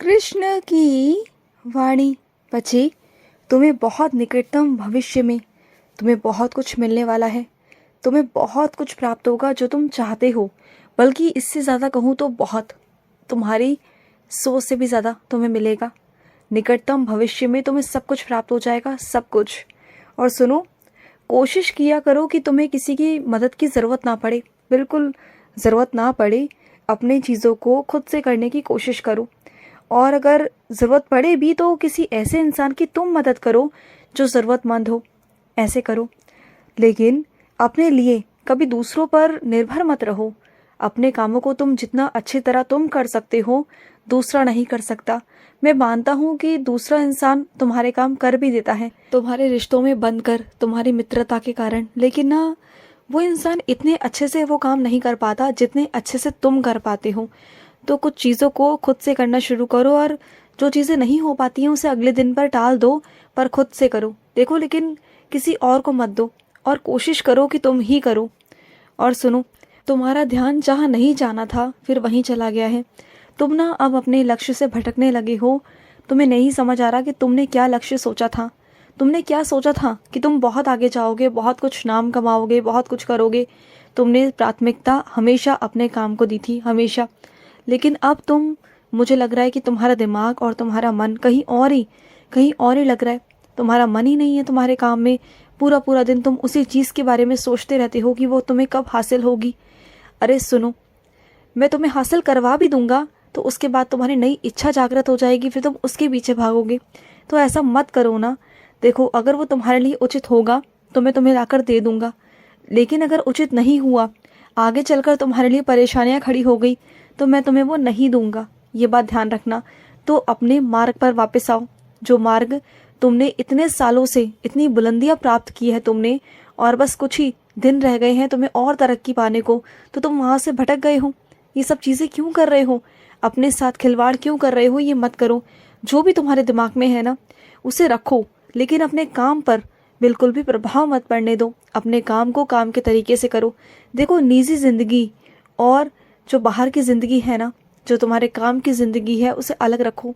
कृष्ण की वाणी। बच्चे, तुम्हें बहुत निकटतम भविष्य में तुम्हें बहुत कुछ मिलने वाला है। तुम्हें बहुत कुछ प्राप्त होगा जो तुम चाहते हो, बल्कि इससे ज़्यादा कहूँ तो बहुत, तुम्हारी सोच से भी ज़्यादा तुम्हें मिलेगा। निकटतम भविष्य में तुम्हें सब कुछ प्राप्त हो जाएगा, सब कुछ। और सुनो, कोशिश किया करो कि तुम्हें किसी की मदद की ज़रूरत ना पड़े, बिल्कुल ज़रूरत ना पड़े। अपने चीज़ों को खुद से करने की कोशिश करो, और अगर ज़रूरत पड़े भी तो किसी ऐसे इंसान की तुम मदद करो जो ज़रूरतमंद हो, ऐसे करो। लेकिन अपने लिए कभी दूसरों पर निर्भर मत रहो। अपने कामों को तुम जितना अच्छी तरह तुम कर सकते हो, दूसरा नहीं कर सकता। मैं मानता हूँ कि दूसरा इंसान तुम्हारे काम कर भी देता है, तुम्हारे रिश्तों में बंध कर, तुम्हारी मित्रता के कारण, लेकिन ना वो इंसान इतने अच्छे से वो काम नहीं कर पाता जितने अच्छे से तुम कर पाते हो। तो कुछ चीज़ों को खुद से करना शुरू करो, और जो चीज़ें नहीं हो पाती हैं उसे अगले दिन पर टाल दो, पर खुद से करो। देखो, लेकिन किसी और को मत दो, और कोशिश करो कि तुम ही करो। और सुनो, तुम्हारा ध्यान जहाँ नहीं जाना था फिर वहीं चला गया है। तुम ना अब अपने लक्ष्य से भटकने लगे हो। तुम्हें नहीं समझ आ रहा कि तुमने क्या लक्ष्य सोचा था। तुमने क्या सोचा था कि तुम बहुत आगे जाओगे, बहुत कुछ नाम कमाओगे, बहुत कुछ करोगे। तुमने प्राथमिकता हमेशा अपने काम को दी थी, हमेशा। लेकिन अब मुझे लग रहा है कि तुम्हारा दिमाग और तुम्हारा मन कहीं और ही लग रहा है। तुम्हारा मन ही नहीं है तुम्हारे काम में। पूरा पूरा दिन तुम उसी चीज़ के बारे में सोचते रहते हो कि वो तुम्हें कब हासिल होगी। अरे सुनो, मैं तुम्हें हासिल करवा भी दूंगा तो उसके बाद तुम्हारी नई इच्छा जागृत हो जाएगी, फिर तुम उसके पीछे भागोगे। तो ऐसा मत करो ना। देखो, अगर वो तुम्हारे लिए उचित होगा तो मैं तुम्हें लाकर दे दूंगा, लेकिन अगर उचित नहीं हुआ, आगे चलकर तुम्हारे लिए परेशानियां खड़ी हो गई, तो मैं तुम्हें वो नहीं दूंगा। ये बात ध्यान रखना। तो अपने मार्ग पर वापस आओ। जो मार्ग तुमने इतने सालों से, इतनी बुलंदियां प्राप्त की है तुमने, और बस कुछ ही दिन रह गए हैं तुम्हें और तरक्की पाने को, तो तुम वहां से भटक गए हो। ये सब चीज़ें क्यों कर रहे हो? अपने साथ खिलवाड़ क्यों कर रहे हो? ये मत करो। जो भी तुम्हारे दिमाग में है ना, उसे रखो, लेकिन अपने काम पर बिल्कुल भी प्रभाव मत पड़ने दो। अपने काम को काम के तरीके से करो। देखो, निजी जिंदगी और जो बाहर की ज़िंदगी है ना, जो तुम्हारे काम की ज़िंदगी है, उसे अलग रखो।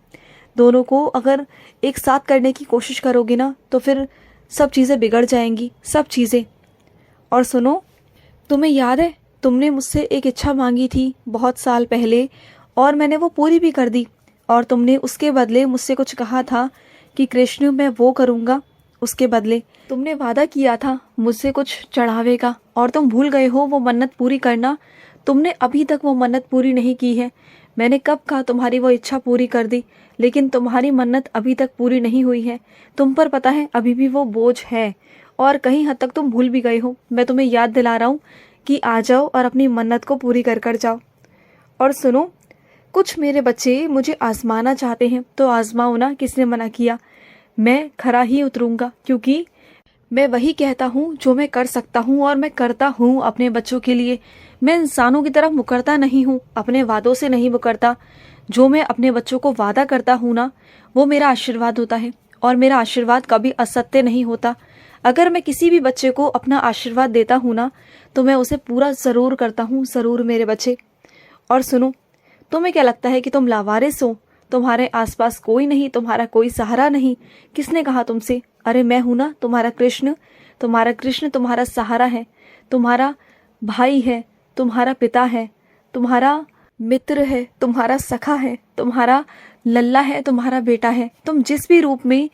दोनों को अगर एक साथ करने की कोशिश करोगे ना, तो फिर सब चीज़ें बिगड़ जाएंगी, सब चीज़ें। और सुनो, तुम्हें याद है तुमने मुझसे एक इच्छा मांगी थी बहुत साल पहले, और मैंने वो पूरी भी कर दी। और तुमने उसके बदले मुझसे कुछ कहा था कि कृष्ण, मैं वो करूँगा। उसके बदले तुमने वादा किया था मुझसे कुछ चढ़ावे का, और तुम भूल गए हो वो मन्नत पूरी करना। तुमने अभी तक वो मन्नत पूरी नहीं की है। मैंने कब कहा तुम्हारी वो इच्छा पूरी कर दी, लेकिन तुम्हारी मन्नत अभी तक पूरी नहीं हुई है। तुम पर पता है अभी भी वो बोझ है, और कहीं हद तक तुम भूल भी गए हो। मैं तुम्हें याद दिला रहा हूँ कि आ जाओ और अपनी मन्नत को पूरी कर जाओ। और सुनो, कुछ मेरे बच्चे मुझे आजमाना चाहते हैं तो आजमाओ ना, किसने मना किया। मैं खरा ही उतरूंगा, क्योंकि मैं वही कहता हूँ जो मैं कर सकता हूँ, और मैं करता हूँ अपने बच्चों के लिए। मैं इंसानों की तरफ मुकरता नहीं हूँ, अपने वादों से नहीं मुकरता। जो मैं अपने बच्चों को वादा करता हूँ ना, वो मेरा आशीर्वाद होता है, और मेरा आशीर्वाद कभी असत्य नहीं होता। अगर मैं किसी भी बच्चे को अपना आशीर्वाद देता हूँ ना, तो मैं उसे पूरा ज़रूर करता हूँ, ज़रूर मेरे बच्चे। और सुनो, तुम्हें क्या लगता है कि तुम लावारिस हो? तुम्हारे आसपास कोई नहीं, तुम्हारा कोई सहारा नहीं। किसने कहा तुमसे? अरे मैं हूं ना, तुम्हारा कृष्ण। तुम्हारा कृष्ण तुम्हारा सहारा है, तुम्हारा भाई है, तुम्हारा पिता है, तुम्हारा मित्र है, तुम्हारा सखा है, तुम्हारा लल्ला है, तुम्हारा बेटा है। तुम जिस भी रूप में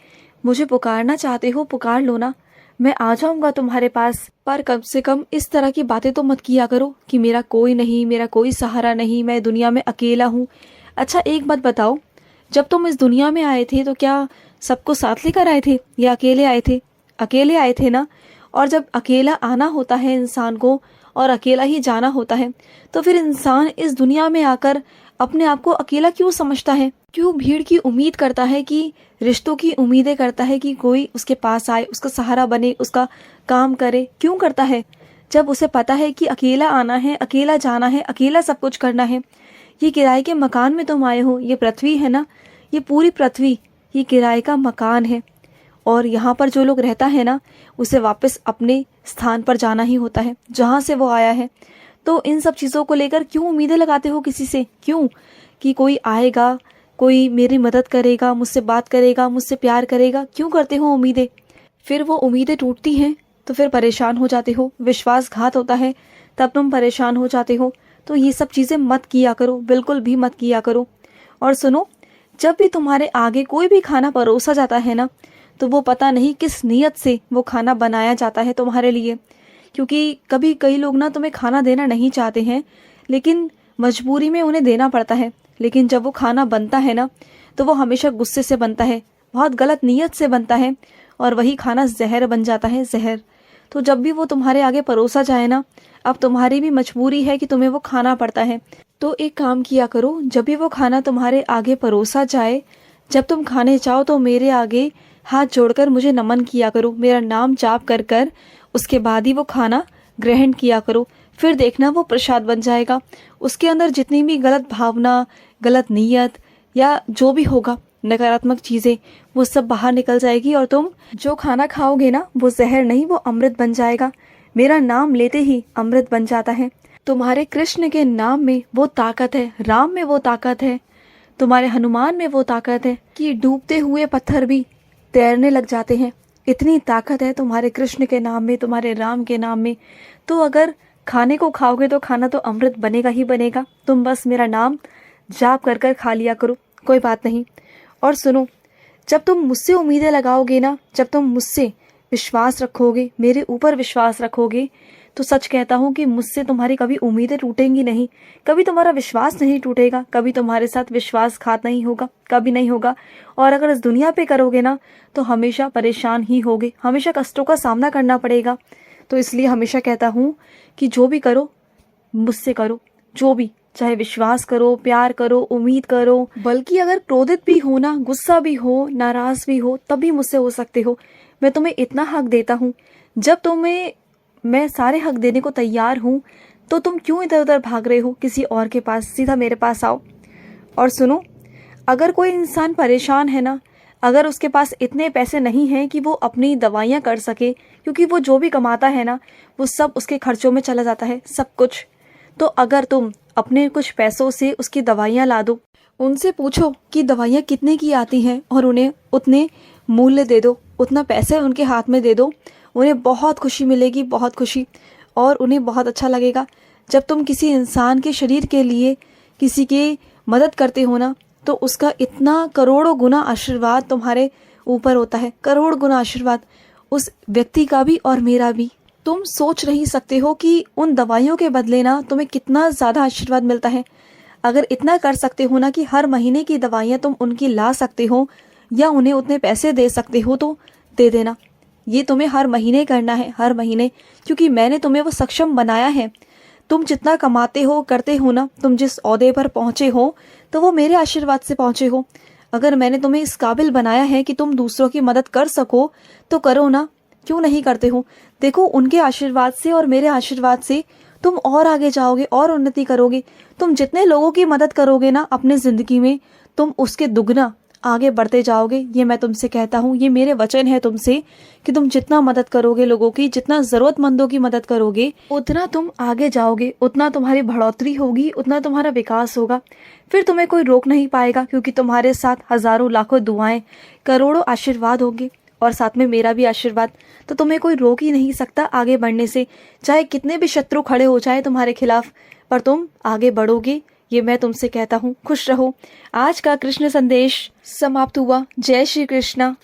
मुझे पुकारना चाहते हो, पुकार लो ना, मैं आ जाऊंगा तुम्हारे पास। पर कम से कम इस तरह की बातें तो मत किया करो कि मेरा कोई नहीं, मेरा कोई सहारा नहीं, मैं दुनिया में अकेला हूँ। अच्छा, एक बात बताओ, जब तुम इस दुनिया में आए थे तो क्या सबको साथ लेकर आए थे या अकेले आए थे? अकेले आए थे ना। और जब अकेला आना होता है इंसान को, और अकेला ही जाना होता है, तो फिर इंसान इस दुनिया में आकर अपने आप को अकेला क्यों समझता है? क्यों भीड़ की उम्मीद करता है, कि रिश्तों की उम्मीदें करता है कि कोई उसके पास आए, उसका सहारा बने, उसका काम करे? क्यों करता है, जब उसे पता है कि अकेला आना है, अकेला जाना है, अकेला सब कुछ करना है? ये किराए के मकान में तुम आए हो, ये पृथ्वी है ना, ये पूरी पृथ्वी ये किराए का मकान है, और यहाँ पर जो लोग रहता है ना, उसे वापस अपने स्थान पर जाना ही होता है जहाँ से वो आया है। तो इन सब चीज़ों को लेकर क्यों उम्मीदें लगाते हो किसी से? क्यों कि कोई आएगा, कोई मेरी मदद करेगा, मुझसे बात करेगा, मुझसे प्यार करेगा, क्यों करते हो उम्मीदें? फिर वो उम्मीदें टूटती हैं तो फिर परेशान हो जाते हो, विश्वासघात होता है तब तुम परेशान हो जाते हो। तो ये सब चीज़ें मत किया करो, बिल्कुल भी मत किया करो। और सुनो, जब भी तुम्हारे आगे कोई भी खाना परोसा जाता है ना, तो वो पता नहीं किस नीयत से वो खाना बनाया जाता है तुम्हारे लिए। क्योंकि कभी कई लोग ना तुम्हें खाना देना नहीं चाहते हैं, लेकिन मजबूरी में उन्हें देना पड़ता है। लेकिन जब वो खाना बनता है ना, तो वो हमेशा गुस्से से बनता है, बहुत गलत नीयत से बनता है, और वही खाना जहर बन जाता है, जहर। तो जब भी वो तुम्हारे आगे परोसा जाए ना, अब तुम्हारी भी मजबूरी है कि तुम्हें वो खाना पड़ता है। तो एक काम किया करो, जब भी वो खाना तुम्हारे आगे परोसा जाए, जब तुम खाने जाओ तो मेरे आगे हाथ जोड़कर मुझे नमन किया करो, मेरा नाम जाप कर कर उसके बाद ही वो खाना ग्रहण किया करो। फिर देखना वो प्रसाद बन जाएगा। उसके अंदर जितनी भी गलत भावना, गलत नीयत या जो भी होगा, नकारात्मक चीज़ें, वो सब बाहर निकल जाएगी और तुम जो खाना खाओगे ना, वो जहर नहीं, वो अमृत बन जाएगा। मेरा नाम लेते ही अमृत बन जाता है। तुम्हारे कृष्ण के नाम में वो ताकत है, राम में वो ताकत है, तुम्हारे हनुमान में वो ताकत है कि डूबते हुए पत्थर भी तैरने लग जाते हैं। इतनी ताकत है तुम्हारे कृष्ण के नाम में, तुम्हारे राम के नाम में। तो अगर खाने को खाओगे तो खाना तो अमृत बनेगा ही बनेगा। तुम बस मेरा नाम जाप कर कर खा लिया करो, कोई बात नहीं। और सुनो, जब तुम मुझसे उम्मीदें लगाओगे ना, जब तुम मुझसे विश्वास रखोगे, मेरे ऊपर विश्वास रखोगे, तो सच कहता हूँ कि मुझसे तुम्हारी कभी उम्मीदें टूटेंगी नहीं, कभी तुम्हारा विश्वास नहीं टूटेगा, कभी तुम्हारे साथ विश्वासघात नहीं होगा, कभी नहीं होगा। और अगर इस दुनिया पे करोगे ना, तो हमेशा परेशान ही होगे, हमेशा कष्टों का सामना करना पड़ेगा। तो इसलिए हमेशा कहता हूँ कि जो भी करो मुझसे करो, जो भी, चाहे विश्वास करो, प्यार करो, उम्मीद करो, बल्कि अगर क्रोधित भी हो ना, गुस्सा भी हो, नाराज भी हो, तब भी मुझसे हो सकते हो। मैं तुम्हें इतना हक देता हूँ, जब तुम्हें मैं सारे हक देने को तैयार हूँ, तो तुम क्यों इधर उधर भाग रहे हो किसी और के पास? सीधा मेरे पास आओ। और सुनो, अगर कोई इंसान परेशान है ना, अगर उसके पास इतने पैसे नहीं हैं कि वो अपनी दवाइयाँ कर सके, क्योंकि वो जो भी कमाता है ना, वो सब उसके खर्चों में चला जाता है, सब कुछ। तो अगर तुम अपने कुछ पैसों से उसकी दवाइयाँ ला दो, उनसे पूछो कि दवाइयाँ कितने की आती हैं, और उन्हें उतने मूल्य दे दो, उतना पैसे उनके हाथ में दे दो, उन्हें बहुत खुशी मिलेगी, बहुत खुशी, और उन्हें बहुत अच्छा लगेगा। जब तुम किसी इंसान के शरीर के लिए किसी की मदद करते हो ना, तो उसका इतना करोड़ों गुना आशीर्वाद तुम्हारे ऊपर होता है, करोड़ गुना आशीर्वाद उस व्यक्ति का भी और मेरा भी। तुम सोच नहीं सकते हो कि उन दवाइयों के बदले ना तुम्हें कितना ज़्यादा आशीर्वाद मिलता है। अगर इतना कर सकते हो ना कि हर महीने की दवाइयाँ तुम उनकी ला सकते हो, या उन्हें उतने पैसे दे सकते हो, तो दे देना। ये तुम्हें हर महीने करना है, हर महीने, क्योंकि मैंने तुम्हें वो सक्षम बनाया है। तुम जितना कमाते हो, करते हो ना, तुम जिस ओहदे पर पहुँचे हो, तो वो मेरे आशीर्वाद से पहुँचे हो। अगर मैंने तुम्हें इस काबिल बनाया है कि तुम दूसरों की मदद कर सको, तो करो ना, क्यों नहीं करते हो? देखो, उनके आशीर्वाद से और मेरे आशीर्वाद से तुम और आगे जाओगे और उन्नति करोगे। तुम जितने लोगों की मदद करोगे ना अपने ज़िंदगी में, तुम उसके दुगना आगे बढ़ते जाओगे। ये मैं तुमसे कहता हूँ, ये मेरे वचन है तुमसे, कि तुम जितना मदद करोगे लोगों की, जितना ज़रूरतमंदों की मदद करोगे, उतना तुम आगे जाओगे, उतना तुम्हारी बढ़ोतरी होगी, उतना तुम्हारा विकास होगा। फिर तुम्हें कोई रोक नहीं पाएगा, क्योंकि तुम्हारे साथ हज़ारों लाखों दुआएं, करोड़ों आशीर्वाद होंगे, और साथ में मेरा भी आशीर्वाद। तो तुम्हें कोई रोक ही नहीं सकता आगे बढ़ने से, चाहे कितने भी शत्रु खड़े हो जाए तुम्हारे खिलाफ, पर तुम आगे बढ़ोगे, ये मैं तुमसे कहता हूँ। खुश रहो। आज का कृष्ण संदेश समाप्त हुआ। जय श्री कृष्णा।